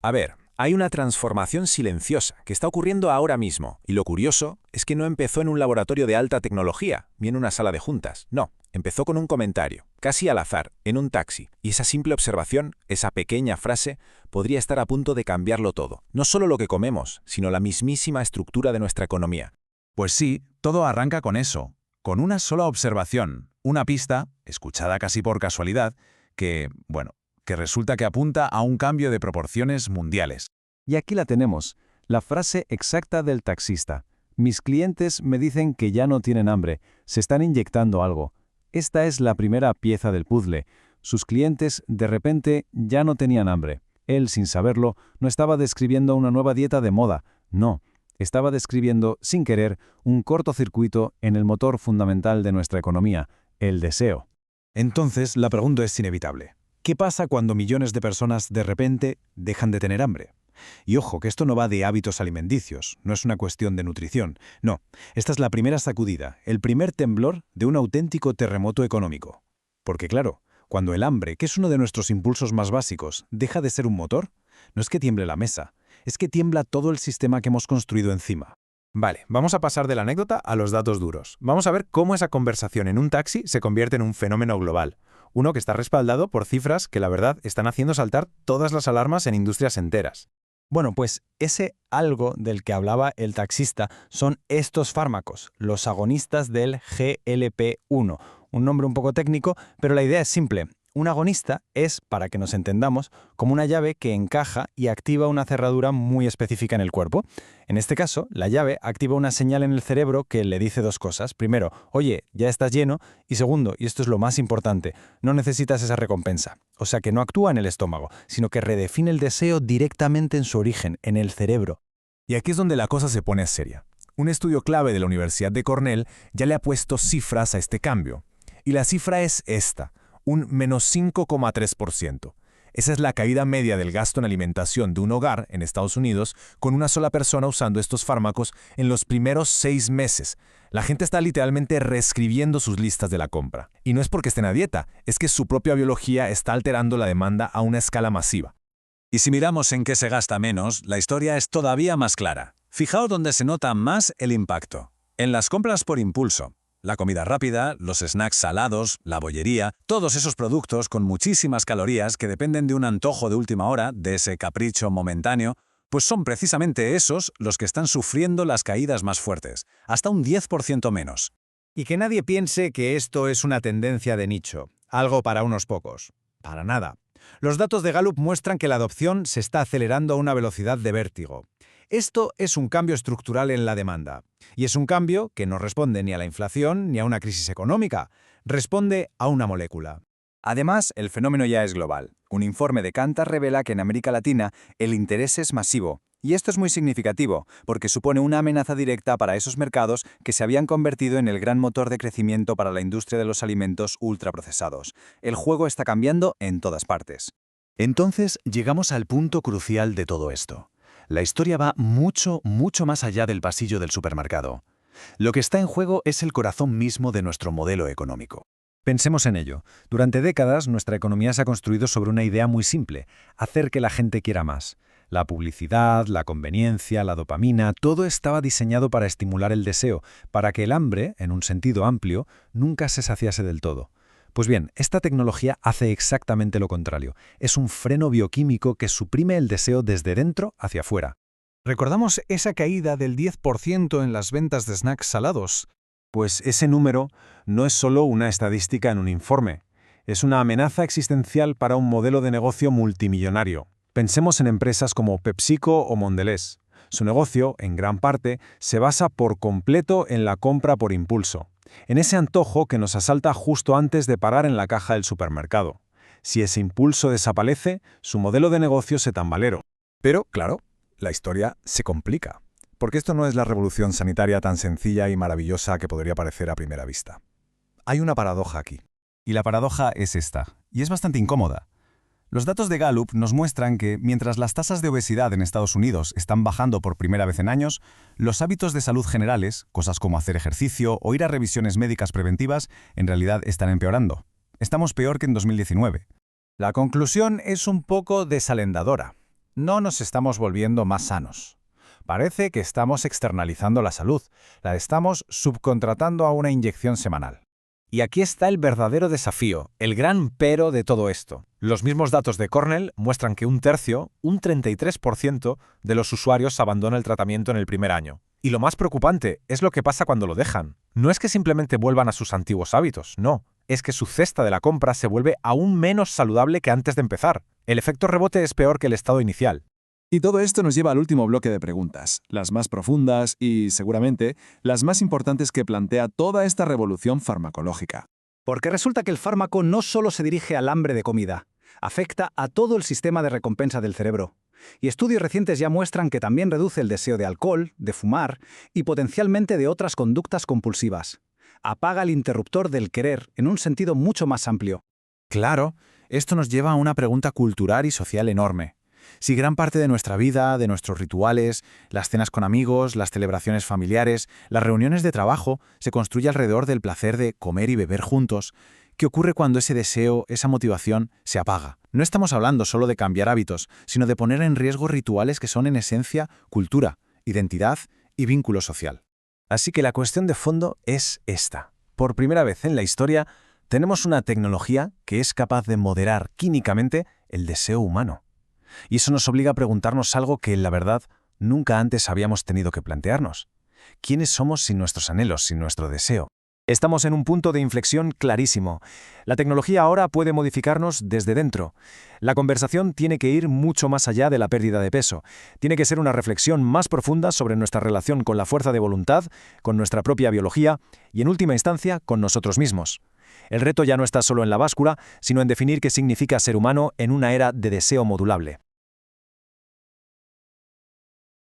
A ver, hay una transformación silenciosa que está ocurriendo ahora mismo, y lo curioso es que no empezó en un laboratorio de alta tecnología, ni en una sala de juntas. No, empezó con un comentario, casi al azar, en un taxi, y esa simple observación, esa pequeña frase, podría estar a punto de cambiarlo todo. No solo lo que comemos, sino la mismísima estructura de nuestra economía. Pues sí, todo arranca con eso, con una sola observación, una pista, escuchada casi por casualidad, que resulta que apunta a un cambio de proporciones mundiales. Y aquí la tenemos, la frase exacta del taxista. Mis clientes me dicen que ya no tienen hambre, se están inyectando algo. Esta es la primera pieza del puzzle. Sus clientes, de repente, ya no tenían hambre. Él, sin saberlo, no estaba describiendo una nueva dieta de moda, no. Estaba describiendo, sin querer, un cortocircuito en el motor fundamental de nuestra economía, el deseo. Entonces, la pregunta es inevitable. ¿Qué pasa cuando millones de personas de repente dejan de tener hambre? Y ojo, que esto no va de hábitos alimenticios, no es una cuestión de nutrición. No, esta es la primera sacudida, el primer temblor de un auténtico terremoto económico. Porque claro, cuando el hambre, que es uno de nuestros impulsos más básicos, deja de ser un motor, no es que tiemble la mesa, es que tiembla todo el sistema que hemos construido encima. Vale, vamos a pasar de la anécdota a los datos duros. Vamos a ver cómo esa conversación en un taxi se convierte en un fenómeno global. Uno que está respaldado por cifras que la verdad están haciendo saltar todas las alarmas en industrias enteras. Bueno, pues ese algo del que hablaba el taxista son estos fármacos, los agonistas del GLP-1. Un nombre un poco técnico, pero la idea es simple. Un agonista es, para que nos entendamos, como una llave que encaja y activa una cerradura muy específica en el cuerpo. En este caso, la llave activa una señal en el cerebro que le dice dos cosas. Primero, oye, ya estás lleno. Y segundo, y esto es lo más importante, no necesitas esa recompensa. O sea que no actúa en el estómago, sino que redefine el deseo directamente en su origen, en el cerebro. Y aquí es donde la cosa se pone seria. Un estudio clave de la Universidad de Cornell ya le ha puesto cifras a este cambio. Y la cifra es esta, un menos 5,3%. Esa es la caída media del gasto en alimentación de un hogar en Estados Unidos con una sola persona usando estos fármacos en los primeros 6 meses. La gente está literalmente reescribiendo sus listas de la compra. Y no es porque estén a dieta, es que su propia biología está alterando la demanda a una escala masiva. Y si miramos en qué se gasta menos, la historia es todavía más clara. Fijaos dónde se nota más el impacto. En las compras por impulso. La comida rápida, los snacks salados, la bollería, todos esos productos con muchísimas calorías que dependen de un antojo de última hora, de ese capricho momentáneo, pues son precisamente esos los que están sufriendo las caídas más fuertes, hasta un 10% menos. Y que nadie piense que esto es una tendencia de nicho, algo para unos pocos. Para nada. Los datos de Gallup muestran que la adopción se está acelerando a una velocidad de vértigo. Esto es un cambio estructural en la demanda. Y es un cambio que no responde ni a la inflación ni a una crisis económica. Responde a una molécula. Además, el fenómeno ya es global. Un informe de Kantar revela que en América Latina el interés es masivo. Y esto es muy significativo, porque supone una amenaza directa para esos mercados que se habían convertido en el gran motor de crecimiento para la industria de los alimentos ultraprocesados. El juego está cambiando en todas partes. Entonces llegamos al punto crucial de todo esto. La historia va mucho, mucho más allá del pasillo del supermercado. Lo que está en juego es el corazón mismo de nuestro modelo económico. Pensemos en ello. Durante décadas, nuestra economía se ha construido sobre una idea muy simple: hacer que la gente quiera más. La publicidad, la conveniencia, la dopamina, todo estaba diseñado para estimular el deseo, para que el hambre, en un sentido amplio, nunca se saciase del todo. Pues bien, esta tecnología hace exactamente lo contrario. Es un freno bioquímico que suprime el deseo desde dentro hacia afuera. ¿Recordamos esa caída del 10% en las ventas de snacks salados? Pues ese número no es solo una estadística en un informe. Es una amenaza existencial para un modelo de negocio multimillonario. Pensemos en empresas como PepsiCo o Mondelez. Su negocio, en gran parte, se basa por completo en la compra por impulso, en ese antojo que nos asalta justo antes de parar en la caja del supermercado. Si ese impulso desaparece, su modelo de negocio se tambalea. Pero, claro, la historia se complica, porque esto no es la revolución sanitaria tan sencilla y maravillosa que podría parecer a primera vista. Hay una paradoja aquí. Y la paradoja es esta, y es bastante incómoda. Los datos de Gallup nos muestran que, mientras las tasas de obesidad en Estados Unidos están bajando por primera vez en años, los hábitos de salud generales, cosas como hacer ejercicio o ir a revisiones médicas preventivas, en realidad están empeorando. Estamos peor que en 2019. La conclusión es un poco desalentadora. no nos estamos volviendo más sanos. Parece que estamos externalizando la salud, la estamos subcontratando a una inyección semanal. Y aquí está el verdadero desafío, el gran pero de todo esto. Los mismos datos de Cornell muestran que un 33%, de los usuarios abandona el tratamiento en el primer año. Y lo más preocupante es lo que pasa cuando lo dejan. No es que simplemente vuelvan a sus antiguos hábitos, no. Es que su cesta de la compra se vuelve aún menos saludable que antes de empezar. El efecto rebote es peor que el estado inicial. Y todo esto nos lleva al último bloque de preguntas, las más profundas y, seguramente, las más importantes que plantea toda esta revolución farmacológica. Porque resulta que el fármaco no solo se dirige al hambre de comida, afecta a todo el sistema de recompensa del cerebro. Y estudios recientes ya muestran que también reduce el deseo de alcohol, de fumar y potencialmente de otras conductas compulsivas. Apaga el interruptor del querer en un sentido mucho más amplio. Claro, esto nos lleva a una pregunta cultural y social enorme. Si gran parte de nuestra vida, de nuestros rituales, las cenas con amigos, las celebraciones familiares, las reuniones de trabajo, se construye alrededor del placer de comer y beber juntos, ¿qué ocurre cuando ese deseo, esa motivación, se apaga? No estamos hablando solo de cambiar hábitos, sino de poner en riesgo rituales que son en esencia cultura, identidad y vínculo social. Así que la cuestión de fondo es esta. Por primera vez en la historia, tenemos una tecnología que es capaz de moderar químicamente el deseo humano. Y eso nos obliga a preguntarnos algo que, la verdad, nunca antes habíamos tenido que plantearnos. ¿Quiénes somos sin nuestros anhelos, sin nuestro deseo? Estamos en un punto de inflexión clarísimo. La tecnología ahora puede modificarnos desde dentro. La conversación tiene que ir mucho más allá de la pérdida de peso. Tiene que ser una reflexión más profunda sobre nuestra relación con la fuerza de voluntad, con nuestra propia biología y, en última instancia, con nosotros mismos. El reto ya no está solo en la báscula, sino en definir qué significa ser humano en una era de deseo modulable.